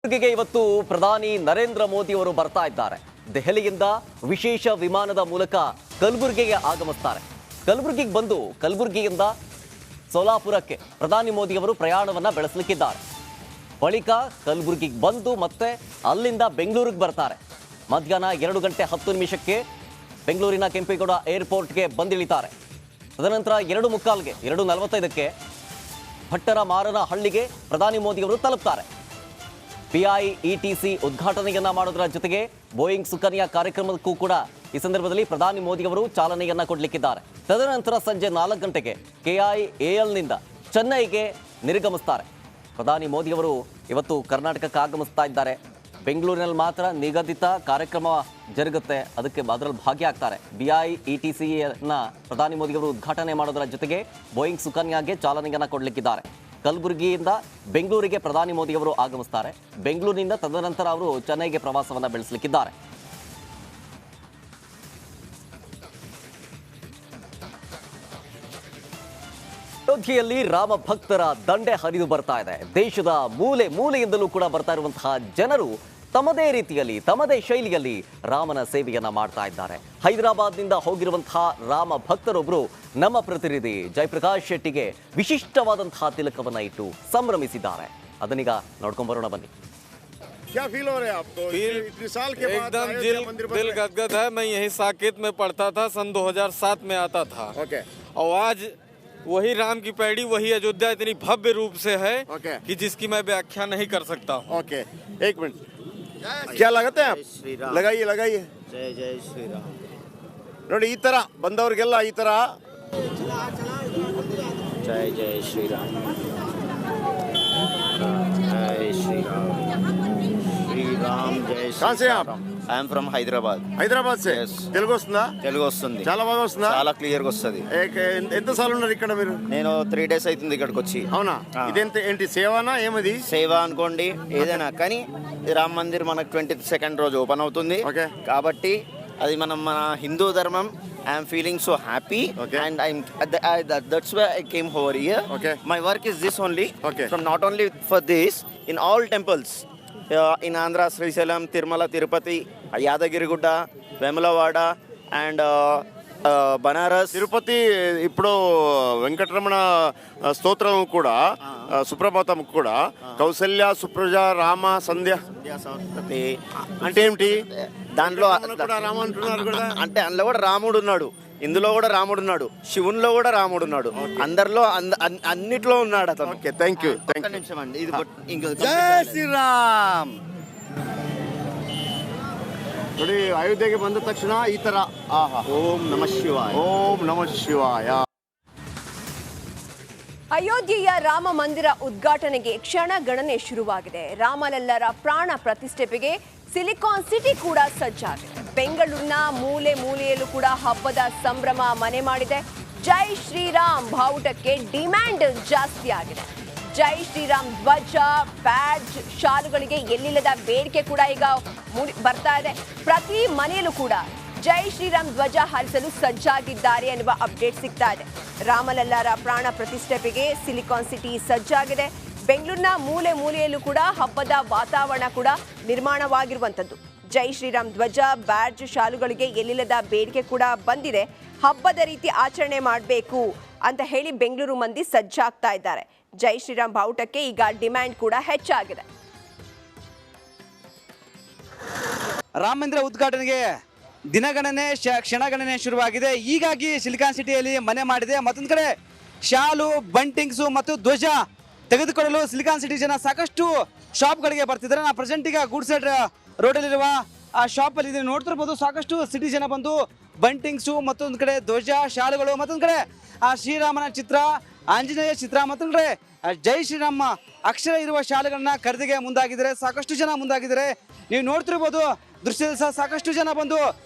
ಕಲಬುರಗಿಗೆ ಇವತ್ತು ಪ್ರಧಾನಿ ನರೇಂದ್ರ ಮೋದಿ ಅವರು ಬರ್ತಾ ಇದ್ದಾರೆ. ದೆಹಲಿಯಿಂದ ವಿಶೇಷ ವಿಮಾನದ ಮೂಲಕ ಕಲಬುರಗಿಗೆ ಆಗಮಿಸ್ತಾರೆ. ಕಲಬುರಗಿಗೆ ಬಂದು ಕಲಬುರಗಿಯಿಂದ ಸೋಲಾಪುರಕ್ಕೆ ಪ್ರಧಾನಿ ಮೋದಿ ಅವರು ಪ್ರಯಾಣವನ್ನ ಬೆಳೆಸಲಿಕ್ಕಿದ್ದಾರೆ. ಬಳಿಕ ಕಲಬುರಗಿಗೆ ಬಂದು ಮತ್ತೆ ಅಲ್ಲಿಂದ ಬೆಂಗಳೂರಿಗೆ ಬರ್ತಾರೆ. ಮಧ್ಯಾಹ್ನ 2:10 ಬೆಂಗಳೂರಿನ ಕೆಂಪೇಗೌಡ ಏರ್ಪೋರ್ಟ್ಗೆ ಬಂದಿಳಿತಾರೆ. ತದನಂತರ 2:45ಗೆ 2:45ಕ್ಕೆ ಭಟ್ಟರ ಮಾರನಹಳ್ಳಿಗೆ ಪ್ರಧಾನಿ ಮೋದಿ ಅವರು ತಲುಪ್ತಾರೆ. PIETC ಉದ್ಘಾಟನೆಯನ್ನ ಮಾಡೋದರ ಜೊತೆಗೆ ಬೋಯಿಂಗ್ ಸುಕನ್ಯಾ ಕಾರ್ಯಕ್ರಮಕ್ಕೂ ಕೂಡ ಈ ಸಂದರ್ಭದಲ್ಲಿ ಪ್ರಧಾನಿ ಮೋದಿ ಅವರು ಚಾಲನೆಯನ್ನ ಕೊಡಲಿಕ್ಕಿದ್ದಾರೆ. ತದನಂತರ ಸಂಜೆ 4 ಗಂಟೆಗೆ KIALನಿಂದ ಚೆನ್ನೈಗೆ ನಿರ್ಗಮಿಸ್ತಾರೆ. ಪ್ರಧಾನಿ ಮೋದಿ ಅವರು ಇವತ್ತು ಕರ್ನಾಟಕಕ್ಕೆ ಆಗಮಿಸ್ತಾ ಇದ್ದಾರೆ. ಬೆಂಗಳೂರಿನಲ್ಲಿ ಮಾತ್ರ ನಿಗದಿತ ಕಾರ್ಯಕ್ರಮ ಜರುಗುತ್ತೆ, ಅದರಲ್ಲಿ ಭಾಗಿಯಾಗ್ತಾರೆ. BIETCನ ಪ್ರಧಾನಿ ಮೋದಿ ಅವರು ಉದ್ಘಾಟನೆ ಮಾಡೋದರ ಜೊತೆಗೆ ಬೋಯಿಂಗ್ ಸುಕನ್ಯಾಗೆ ಚಾಲನೆಯನ್ನ ಕೊಡಲಿಕ್ಕಿದ್ದಾರೆ. ಕಲಬುರಗಿಯಿಂದ ಬೆಂಗಳೂರಿಗೆ ಪ್ರಧಾನಿ ಮೋದಿ ಅವರು ಆಗಮಿಸ್ತಾರೆ. ಬೆಂಗಳೂರಿನಿಂದ ತದನಂತರ ಅವರು ಚೆನ್ನೈಗೆ ಪ್ರವಾಸವನ್ನ ಬೆಳೆಸಲಿಕ್ಕಿದ್ದಾರೆ. ಅಯೋಧ್ಯೆಯಲ್ಲಿ ರಾಮ ಭಕ್ತರ ದಂಡೆ ಹರಿದು ಬರ್ತಾ ಇದೆ. ದೇಶದ ಮೂಲೆ ಮೂಲೆಯಿಂದಲೂ ಕೂಡ ಬರ್ತಾ ಇರುವಂತಹ ಜನರು ತಮ್ಮದೇ ರೀತಿಯಲ್ಲಿ ತಮ್ಮದೇ ಶೈಲಿಯಲ್ಲಿ ರಾಮನ ಸೇವೆಯನ್ನ ಮಾಡ್ತಾ ಇದ್ದಾರೆ. ಹೈದರಾಬಾದ್ನಿಂದ ಹೋಗಿರುವಂತಹ ರಾಮ ಭಕ್ತರೊಬ್ಬರು ನಮ್ಮ ಪ್ರತಿನಿಧಿ ಜಯಪ್ರಕಾಶ್ ಶೆಟ್ಟಿಗೆ ವಿಶಿಷ್ಟವಾದಂತಹ ತಿಲಕವನ್ನ ಇಟ್ಟು ಸಂಭ್ರಮಿಸಿದ್ದಾರೆ. ಅದನ್ನೀಗ ನೋಡ್ಕೊಂಡ್ ಬರೋಣ ಬನ್ನಿ. क्या फील हो रहा है आपको? इतने साल के बाद एकदम दिल गदगद है। मैं यही साकेत में पढ़ता था, सन 2007 में आता था। ओके। और आज वही राम की पैड़ी, वही अयोध्या इतनी भव्य रूप से है कि जिसकी मैं व्याख्या नहीं कर सकता हूँ। ओके, एक मिनट, क्या लगाते हैं आप? लगाइए लगाइए। जय जय श्री राम। ನೋಡಿ ಈ ತರ ಬಂದವರಿಗೆಲ್ಲ ಈ ತರ जय जय श्री राम। जय श्री राम। श्री राम जय श्री कहाँ से आप? I am from Hyderabad. Hyderabad से Yes. తెలుగు వస్తుందా? తెలుగు వస్తుంది, చాలా బాగా వస్తుందా? చాలా క్లియర్ గా వస్తుంది. ఎంత సార్లు ఉన్నారు ఇక్కడ మీరు? నేను 3 days అవుతుంది ఇక్కడికి వచ్చి. అవునా? ఇదెంత ఏంటి సేవనా ఏమది? సేవ అనుకోండి ఏదైనా, కానీ ఈ రామ మందిర్ మనకు 22nd రోజు ఓపెన్ అవుతుంది. Okay. కాబట్టి అది మన హిందూ ధర్మం. I'm feeling so happy and that's why I came over here. Okay. My work is this only. Okay. From not only for this, in all temples in Andhra, Srisalam, Tirumala, Tirupati, Yadagirigudda, Vemulavada and Banaras. Tirupati ఇప్పుడు వెంకటరమణ స్తోత్రం కూడా సుప్రభాతం కూడా కౌసల్య సుప్రజ రామ సంధ్య అంటే ఏమిటి? దాంట్లో రామ అంటున్నారు కూడా. అంటే అందులో కూడా రాముడు ఉన్నాడు, ఇందులో కూడా రాముడు ఉన్నాడు, శివునిలో కూడా రాముడు ఉన్నాడు, అందరిలో అన్నిట్లో ఉన్నాడు అతను. Okay, thank you. నిమిషం అండి, ఇది జై ಶ್ರೀರಾಮ್. ನೋಡಿ, ಅಯೋಧ್ಯೆಗೆ ಬಂದ ತಕ್ಷಣ ಈ ತರ ಓಂ ನಮಃ ಶಿವಾಯ, ಓಂ ನಮಃ ಶಿವಾಯ. ಅಯೋಧ್ಯೆಯ ರಾಮ ಮಂದಿರ ಉದ್ಘಾಟನೆಗೆ ಕ್ಷಣ ಗಣನೆ ಶುರುವಾಗಿದೆ. ರಾಮಲಲ್ಲರ ಪ್ರಾಣ ಪ್ರತಿಷ್ಠೆಗೆ ಸಿಲಿಕಾನ್ ಸಿಟಿ ಕೂಡ ಸಜ್ಜಾಗಿದೆ. ಬೆಂಗಳೂರಿನ ಮೂಲೆ ಮೂಲೆಯಲ್ಲೂ ಕೂಡ ಹಬ್ಬದ ಸಂಭ್ರಮ ಮನೆ ಮಾಡಿದೆ. ಜೈ ಶ್ರೀರಾಮ್ ಬಾವುಟಕ್ಕೆ ಡಿಮ್ಯಾಂಡ್ ಜಾಸ್ತಿ ಆಗಿದೆ. ಜೈ ಶ್ರೀರಾಮ್ ಧ್ವಜ, ಬ್ಯಾಡ್ಜ್, ಶಾಲುಗಳಿಗೆ ಎಲ್ಲಿಲ್ಲದ ಬೇಡಿಕೆ ಕೂಡ ಈಗ ಬರ್ತಾ ಇದೆ. ಪ್ರತಿ ಮನೆಯಲ್ಲೂ ಕೂಡ ಜೈ ಶ್ರೀರಾಮ್ ಧ್ವಜ ಹಾರಿಸಲು ಸಜ್ಜಾಗಿದ್ದಾರೆ ಎನ್ನುವ ಅಪ್ಡೇಟ್ ಸಿಗ್ತಾ ಇದೆ. ರಾಮಲಲ್ಲರ ಪ್ರಾಣ ಪ್ರತಿಷ್ಠೆಗೆ ಸಿಲಿಕಾನ್ ಸಿಟಿ ಸಜ್ಜಾಗಿದೆ. ಬೆಂಗಳೂರಿನ ಮೂಲೆ ಮೂಲೆಯಲ್ಲೂ ಕೂಡ ಹಬ್ಬದ ವಾತಾವರಣ ಕೂಡ ನಿರ್ಮಾಣವಾಗಿರುವಂಥದ್ದು. ಜೈ ಶ್ರೀರಾಮ್ ಧ್ವಜ, ಬ್ಯಾಡ್ಜ್, ಶಾಲುಗಳಿಗೆ ಎಲ್ಲಿಲ್ಲದ ಬೇಡಿಕೆ ಕೂಡ ಬಂದಿದೆ. ಹಬ್ಬದ ರೀತಿ ಆಚರಣೆ ಮಾಡಬೇಕು ಅಂತ ಹೇಳಿ ಬೆಂಗಳೂರು ಮಂದಿ ಸಜ್ಜಾಗ್ತಾ ಇದ್ದಾರೆ. ಜೈ ಶ್ರೀರಾಮ್ ಬಾವುಟಕ್ಕೆ ಈಗ ಡಿಮ್ಯಾಂಡ್ ಕೂಡ ಹೆಚ್ಚಾಗಿದೆ. ರಾಮ ಮಂದಿರ ಉದ್ಘಾಟನೆಗೆ ದಿನಗಣನೆ ಕ್ಷಣಗಣನೆ ಶುರುವಾಗಿದೆ. ಹೀಗಾಗಿ ಸಿಲಿಕಾನ್ ಸಿಟಿಯಲ್ಲಿ ಮನೆ ಮಾಡಿದೆ. ಮತ್ತೊಂದು ಕಡೆ ಶಾಲು, ಬಂಟಿಂಗ್ಸು ಮತ್ತು ಧ್ವಜ ತೆಗೆದುಕೊಳ್ಳಲು ಸಿಲಿಕಾನ್ ಸಿಟಿ ಜನ ಸಾಕಷ್ಟು ಶಾಪ್ಗಳಿಗೆ ಬರ್ತಿದ್ದಾರೆ. ನಾ ಪ್ರೆಸೆಂಟ್ ಈಗ ಗೂಡ್ಸೆಡ್ ರೋಡಲ್ಲಿರುವ ಆ ಶಾಪಲ್ಲಿ ಇದನ್ನು ನೋಡ್ತಿರ್ಬೋದು. ಸಾಕಷ್ಟು ಸಿಟಿ ಜನ ಬಂದು ಬಂಟಿಂಗ್ಸು, ಮತ್ತೊಂದು ಕಡೆ ಧ್ವಜ, ಶಾಲುಗಳು, ಮತ್ತೊಂದು ಕಡೆ ಆ ಶ್ರೀರಾಮನ ಚಿತ್ರ, ಆಂಜನೇಯ ಚಿತ್ರ, ಮತ್ತೊಂದು ಕಡೆ ಜೈ ಶ್ರೀರಾಮ ಅಕ್ಷರ ಇರುವ ಶಾಲೆಗಳನ್ನ ಖರೀದಿಗೆ ಮುಂದಾಗಿದ್ದಾರೆ. ಸಾಕಷ್ಟು ಜನ ಮುಂದಾಗಿದ್ದಾರೆ. ನೀವು ನೋಡ್ತಿರ್ಬೋದು ದೃಶ್ಯದಲ್ಲಿ ಸಹ ಸಾಕಷ್ಟು ಜನ ಬಂದು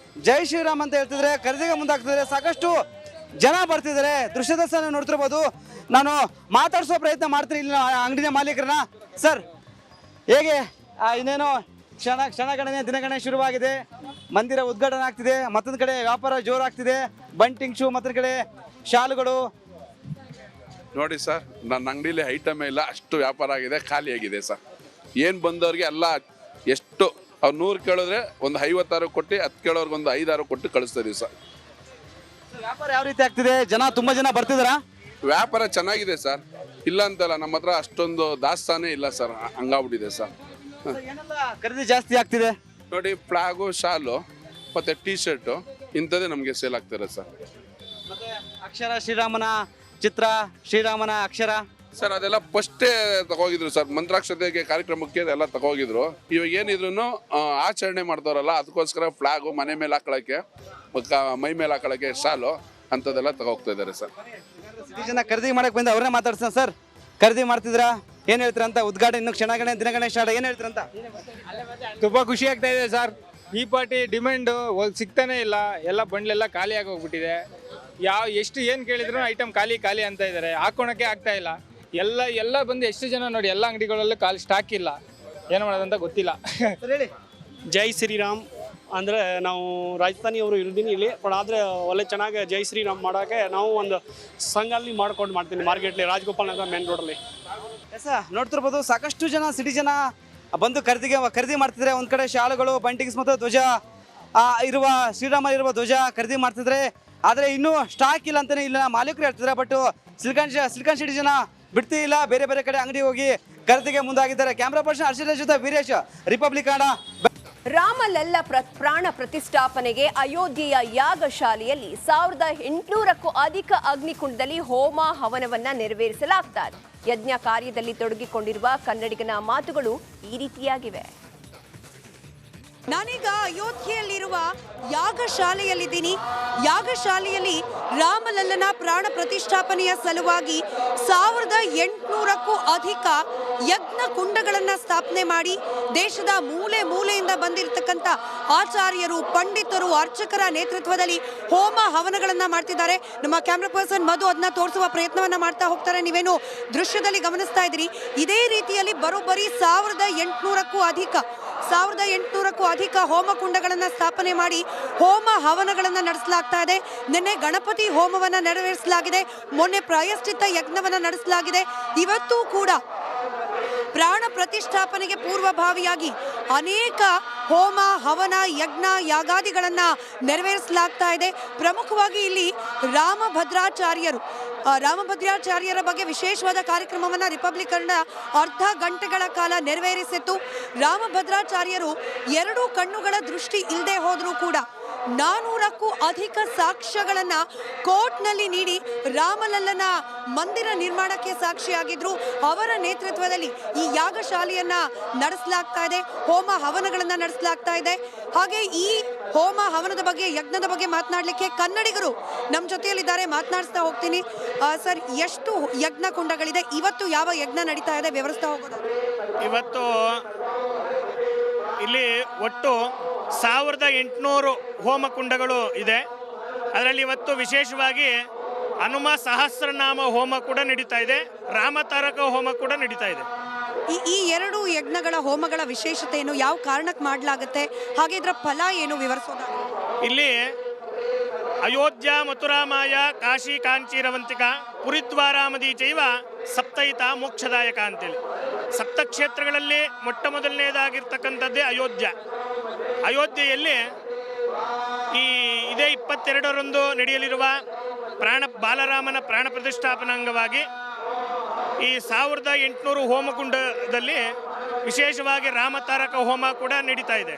ಜೈ ಶ್ರೀರಾಮ್ ಅಂತ ಹೇಳ್ತಿದ್ದಾರೆ, ಖರೀದಿಗೆ ಮುಂದಾಗ್ತಿದ್ದಾರೆ. ಸಾಕಷ್ಟು ಜನ ಬರ್ತಿದ್ದಾರೆ. ದೃಶ್ಯದ ಸಹ ನೋಡ್ತಿರ್ಬೋದು. ನಾನು ಮಾತಾಡಿಸೋ ಪ್ರಯತ್ನ ಮಾಡ್ತೀನಿ ಇಲ್ಲಿ ಅಂಗಡಿಯ ಮಾಲೀಕರನ್ನ. ಸರ್, ಹೇಗೆ ಇನ್ನೇನೋ ಕ್ಷಣಗಣನೆ ದಿನಗಣನೆ ಶುರುವಾಗಿದೆ. ಮಂದಿರ ಉದ್ಘಾಟನೆ ಆಗ್ತಿದೆ. ಮತ್ತೊಂದು ಕಡೆ ವ್ಯಾಪಾರ ಜೋರಾಗ್ತಿದೆ. ಬಂಟಿಂಗ್ಸು, ಮತ್ತೊಂದು ಕಡೆ ಶಾಲುಗಳು, ನೋಡಿ ಸರ್, ನನ್ನ ಅಂಗಡಿಲಿ ಐಟಮ್ ಇಲ್ಲ, ಅಷ್ಟು ವ್ಯಾಪಾರ ಆಗಿದೆ, ಖಾಲಿ ಆಗಿದೆ ಸರ್. ಏನು ಬಂದವ್ರಿಗೆ ಎಲ್ಲ ಎಷ್ಟು ಅವ್ರು 100 ಕೇಳಿದ್ರೆ ಒಂದು 56 ಕೊಟ್ಟು 10 ಕೇಳೋರ್ಗೆ ಒಂದು 5-6 ಕೊಟ್ಟು ಕಳಿಸ್ತಾ ಇದೀವಿ ಸರ್. ವ್ಯಾಪಾರ ಯಾವ ರೀತಿ ಆಗ್ತಿದೆ? ತುಂಬಾ ಜನ ಬರ್ತಿದಾರಾ? ವ್ಯಾಪಾರ ಚೆನ್ನಾಗಿದೆ ಸರ್, ಇಲ್ಲ ಅಂತಲ್ಲ, ನಮ್ಮ ಹತ್ರ ಅಷ್ಟೊಂದು ದಾಸ್ತಾನೇ ಇಲ್ಲ ಸರ್, ಹಂಗಾಗ್ಬಿಟ್ಟಿದೆ ಸರ್. ಏನೆಲ್ಲ ಖರೀದಿ ಜಾಸ್ತಿ ಆಗ್ತಿದೆ? ನೋಡಿ, ಫ್ಲಾಗು, ಶಾಲು ಮತ್ತು ಟೀ ಶರ್ಟು ಇಂಥದ್ದೇ ನಮಗೆ ಸೇಲ್ ಆಗ್ತಿದೆ ಸರ್. ಮತ್ತೆ ಅಕ್ಷರ ಶ್ರೀರಾಮನ ಚಿತ್ರ, ಶ್ರೀರಾಮನ ಅಕ್ಷರ ಸರ್ ಅದೆಲ್ಲ ಫಸ್ಟೇ ತಗೋಗಿದ್ರು ಸರ್, ಮಂತ್ರಾಕ್ಷತೆಗೆ ಕಾರ್ಯಕ್ರಮಕ್ಕೆ ಎಲ್ಲ ತಗೋಗಿದ್ರು. ಇವಾಗ ಏನಿದ್ರು ಆಚರಣೆ ಮಾಡ್ತಾರಲ್ಲ, ಅದಕ್ಕೋಸ್ಕರ ಫ್ಲಾಗು ಮನೆ ಮೇಲೆ ಹಾಕೊಳ್ಳೋಕ್ಕೆ, ಮೈ ಮೇಲೆ ಹಾಕೊಳ್ಳೋಕ್ಕೆ ಶಾಲು ಅಂಥದ್ದೆಲ್ಲ ತಗೋಗ್ತಾ ಇದ್ದಾರೆ ಸರ್. ಜನ ಖರೀದಿ ಮಾಡಕ್ಕೆ ಬಂದು ಅವ್ರನ್ನೇ ಮಾತಾಡ್ತಾನೆ. ಸರ್, ಖರೀದಿ ಮಾಡ್ತಿದ್ರಾ? ಏನು ಹೇಳ್ತೀರಂತ? ಉದ್ಘಾಟನೆ ಇನ್ನು ಕ್ಷಣಗಣನೆ ದಿನಗಣನೆ ಸ್ಟಾರ್ಟ್, ಏನು ಹೇಳ್ತೀರಂತ? ತುಂಬ ಖುಷಿ ಆಗ್ತಾ ಇದೆ ಸರ್. ಈ ಪಾರ್ಟಿ ಡಿಮ್ಯಾಂಡು ಸಿಗ್ತಾನೆ ಇಲ್ಲ, ಎಲ್ಲ ಬಂಡ್ಲೆಲ್ಲ ಖಾಲಿ ಆಗಿ ಹೋಗ್ಬಿಟ್ಟಿದೆ. ಎಷ್ಟು ಏನು ಕೇಳಿದ್ರು ಐಟಮ್ ಖಾಲಿ ಅಂತ ಇದ್ದಾರೆ, ಹಾಕೊಳಕ್ಕೆ ಆಗ್ತಾ ಇಲ್ಲ. ಎಲ್ಲ ಬಂದು ಎಷ್ಟು ಜನ ನೋಡಿ, ಎಲ್ಲ ಅಂಗಡಿಗಳಲ್ಲೂ ಸ್ಟಾಕ್ ಇಲ್ಲ, ಏನು ಮಾಡೋದಂತ ಗೊತ್ತಿಲ್ಲ. ಜೈ ಶ್ರೀರಾಮ್ ಅಂದರೆ ನಾವು ರಾಜಸ್ಥಾನಿಯವರು ಇರ್ತೀನಿ ಇಲ್ಲಿ, ಬಟ್ ಆದರೆ ಒಳ್ಳೆ ಚೆನ್ನಾಗಿ ಜೈ ಶ್ರೀರಾಮ್ ಮಾಡೋಕ್ಕೆ ನಾವು ಒಂದು ಸಂಘಲ್ಲಿ ಮಾಡ್ತೀನಿ ಮಾರ್ಕೆಟ್ಲಿ, ರಾಜಗೋಪಾಲ್ ನಗರ ಮೇನ್ ರೋಡಲ್ಲಿ. ಎಸ್, ನೋಡ್ತಿರ್ಬೋದು ಸಾಕಷ್ಟು ಜನ ಸಿಟಿ ಜನ ಬಂದು ಖರೀದಿ ಮಾಡ್ತಿದ್ರೆ. ಒಂದು ಕಡೆ ಶಾಲುಗಳು, ಬಂಟಿಂಗ್ಸ್ ಮತ್ತು ಧ್ವಜ ಇರುವ, ಶ್ರೀರಾಮ ಇರುವ ಧ್ವಜ ಖರೀದಿ ಮಾಡ್ತಿದ್ರೆ. ಆದರೆ ಇನ್ನೂ ಸ್ಟಾಕ್ ಇಲ್ಲ ಅಂತಲೇ ಇಲ್ಲ ಮಾಲೀಕರು ಹೇಳ್ತಿದ್ದಾರೆ. ಬಟ್ ಸಿಲಿಕಾನ್ ಸಿಟಿ ಜನ ಬಿಡ್ತಿ ಇಲ್ಲ, ಬೇರೆ ಬೇರೆ ಕಡೆ ಅಂಗಡಿ ಹೋಗಿ ಖರೀದಿಗೆ ಮುಂದಾಗಿದ್ದಾರೆ. ಕ್ಯಾಮ್ರಾ ಪರ್ಸನ್ ಹರ್ಷಿತ ಜೊತೆ ವೀರೇಶ್, ರಿಪಬ್ಲಿಕ್ ಕನ್ನಡ. ರಾಮಲಲ್ಲ ಪ್ರಾಣ ಪ್ರತಿಷ್ಠಾಪನೆಗೆ ಅಯೋಧ್ಯೆಯ ಯಾಗಶಾಲೆಯಲ್ಲಿ 1800ಕ್ಕೂ ಅಧಿಕ ಅಗ್ನಿಕುಂಡದಲ್ಲಿ ಹೋಮ ಹವನವನ್ನ ನೆರವೇರಿಸಲಾಗ್ತಾ ಇದೆ. ಯಜ್ಞ ಕಾರ್ಯದಲ್ಲಿ ತೊಡಗಿಕೊಂಡಿರುವ ಕನ್ನಡಿಗನ ಮಾತುಗಳು ಈ ರೀತಿಯಾಗಿವೆ. ನಾನೀಗ ಅಯೋಧ್ಯೆಯಲ್ಲಿರುವ ಯಾಗಶಾಲೆಯಲ್ಲಿದ್ದೀನಿ. ಯಾಗಶಾಲೆಯಲ್ಲಿ ರಾಮಲಲ್ಲನ ಪ್ರಾಣ ಪ್ರತಿಷ್ಠಾಪನೆಯ ಸಲುವಾಗಿ 1800ಕ್ಕೂ ಅಧಿಕ ಯಜ್ಞ ಕುಂಡಗಳನ್ನು ಸ್ಥಾಪನೆ ಮಾಡಿ ದೇಶದ ಮೂಲೆ ಮೂಲೆಯಿಂದ ಬಂದಿರತಕ್ಕಂಥ ಆಚಾರ್ಯರು, ಪಂಡಿತರು, ಅರ್ಚಕರ ನೇತೃತ್ವದಲ್ಲಿ ಹೋಮ ಹವನಗಳನ್ನು ಮಾಡ್ತಿದ್ದಾರೆ. ನಮ್ಮ ಕ್ಯಾಮ್ರಾ ಪರ್ಸನ್ ಮಧು ಅದನ್ನ ತೋರಿಸುವ ಪ್ರಯತ್ನವನ್ನ ಮಾಡ್ತಾ ಹೋಗ್ತಾರೆ. ನೀವೇನು ದೃಶ್ಯದಲ್ಲಿ ಗಮನಿಸ್ತಾ ಇದ್ದೀರಿ, ಇದೇ ರೀತಿಯಲ್ಲಿ ಬರೋಬ್ಬರಿ 1800ಕ್ಕೂ ಅಧಿಕ ಹೋಮಕುಂಡಗಳನ್ನು ಸ್ಥಾಪನೆ ಮಾಡಿ ಹೋಮ ಹವನಗಳನ್ನು ನಡೆಸಲಾಗ್ತಾ ಇದೆ. ನಿನ್ನೆ ಗಣಪತಿ ಹೋಮವನ್ನು ನೆರವೇರಿಸಲಾಗಿದೆ, ಮೊನ್ನೆ ಪ್ರಾಯಶ್ಚಿತ್ತ ಯಜ್ಞವನ್ನು ನಡೆಸಲಾಗಿದೆ. ಇವತ್ತೂ ಕೂಡ ಪ್ರಾಣ ಪ್ರತಿಷ್ಠಾಪನೆಗೆ ಪೂರ್ವಭಾವಿಯಾಗಿ ಅನೇಕ ಹೋಮ ಹವನ ಯಜ್ಞ ಯಾಗಾದಿಗಳನ್ನು ನೆರವೇರಿಸಲಾಗ್ತಾ ಇದೆ. ಪ್ರಮುಖವಾಗಿ ಇಲ್ಲಿ ರಾಮಭದ್ರಾಚಾರ್ಯರ ಬಗ್ಗೆ ವಿಶೇಷವಾದ ಕಾರ್ಯಕ್ರಮವನ್ನು ರಿಪಬ್ಲಿಕ್ ಕನ್ನಡ ಅರ್ಧ ಗಂಟೆಗಳ ಕಾಲ ನೆರವೇರಿಸಿತ್ತು. ರಾಮಭದ್ರಾಚಾರ್ಯರು 2 ಕಣ್ಣುಗಳ ದೃಷ್ಟಿ ಇಲ್ಲದೆ ಹೋದರೂ ಕೂಡ 400ಕ್ಕೂ ಅಧಿಕ ಸಾಕ್ಷ್ಯಗಳನ್ನು ಕೋರ್ಟ್ನಲ್ಲಿ ನೀಡಿ ರಾಮಲಲ್ಲನ ಮಂದಿರ ನಿರ್ಮಾಣಕ್ಕೆ ಸಾಕ್ಷಿಯಾಗಿದ್ರು. ಅವರ ನೇತೃತ್ವದಲ್ಲಿ ಈ ಯಾಗಶಾಲೆಯನ್ನ ನಡೆಸಲಾಗ್ತಾ ಇದೆ, ಹೋಮ ಹವನಗಳನ್ನು ನಡೆಸಲಾಗ್ತಾ ಇದೆ. ಹಾಗೆ ಈ ಹೋಮ ಹವನದ ಬಗ್ಗೆ, ಯಜ್ಞದ ಬಗ್ಗೆ ಮಾತನಾಡಲಿಕ್ಕೆ ಕನ್ನಡಿಗರು ನಮ್ಮ ಜೊತೆಯಲ್ಲಿದ್ದಾರೆ, ಮಾತನಾಡಿಸ್ತಾ ಹೋಗ್ತೀನಿ. ಸರ್, ಎಷ್ಟು ಯಜ್ಞ ಕುಂಡಗಳಿದೆ? ಇವತ್ತು ಯಾವ ಯಜ್ಞ ನಡೀತಾ ಇದೆ, ವಿವರಿಸ್ತಾ ಹೋಗೋದು? ಇವತ್ತು ಇಲ್ಲಿ ಒಟ್ಟು 1800 ಹೋಮಕುಂಡಗಳು ಇದೆ. ಅದರಲ್ಲಿ ಇವತ್ತು ವಿಶೇಷವಾಗಿ ಹನುಮ ಸಹಸ್ರನಾಮ ಹೋಮ ಕೂಡ ನಡೀತಾ ಇದೆ, ರಾಮತಾರಕ ಹೋಮ ಕೂಡ ನಡೀತಾ ಇದೆ. ಈ 2 ಯಜ್ಞಗಳ ಹೋಮಗಳ ವಿಶೇಷತೆ ಏನು, ಯಾವ ಕಾರಣಕ್ಕೆ ಮಾಡಲಾಗುತ್ತೆ, ಹಾಗೆ ಇದರ ಫಲ ಏನು, ವಿವರಿಸೋದಾ? ಇಲ್ಲಿ ಅಯೋಧ್ಯ, ಮಥುರಾಮಾಯ, ಕಾಶಿ ಕಾಂಚೀರವಂತಿಕ, ಪುರಿದ್ವಾರಾಮದಿ ಚೈವ ಸಪ್ತೈತ ಮೋಕ್ಷದಾಯಕ ಅಂತೇಳಿ 7 ಕ್ಷೇತ್ರಗಳಲ್ಲಿ ಮೊಟ್ಟ ಮೊದಲನೇದಾಗಿರ್ತಕ್ಕಂಥದ್ದೇ ಅಯೋಧ್ಯೆಯಲ್ಲಿ ಇದೇ 22ರಂದು ನಡೆಯಲಿರುವ ಬಾಲರಾಮನ ಪ್ರಾಣ ಪ್ರತಿಷ್ಠಾಪನಾ ಅಂಗವಾಗಿ ಈ 1800 ಹೋಮಕುಂಡದಲ್ಲಿ ವಿಶೇಷವಾಗಿ ರಾಮತಾರಕ ಹೋಮ ಕೂಡ ನಡೀತಾ ಇದೆ.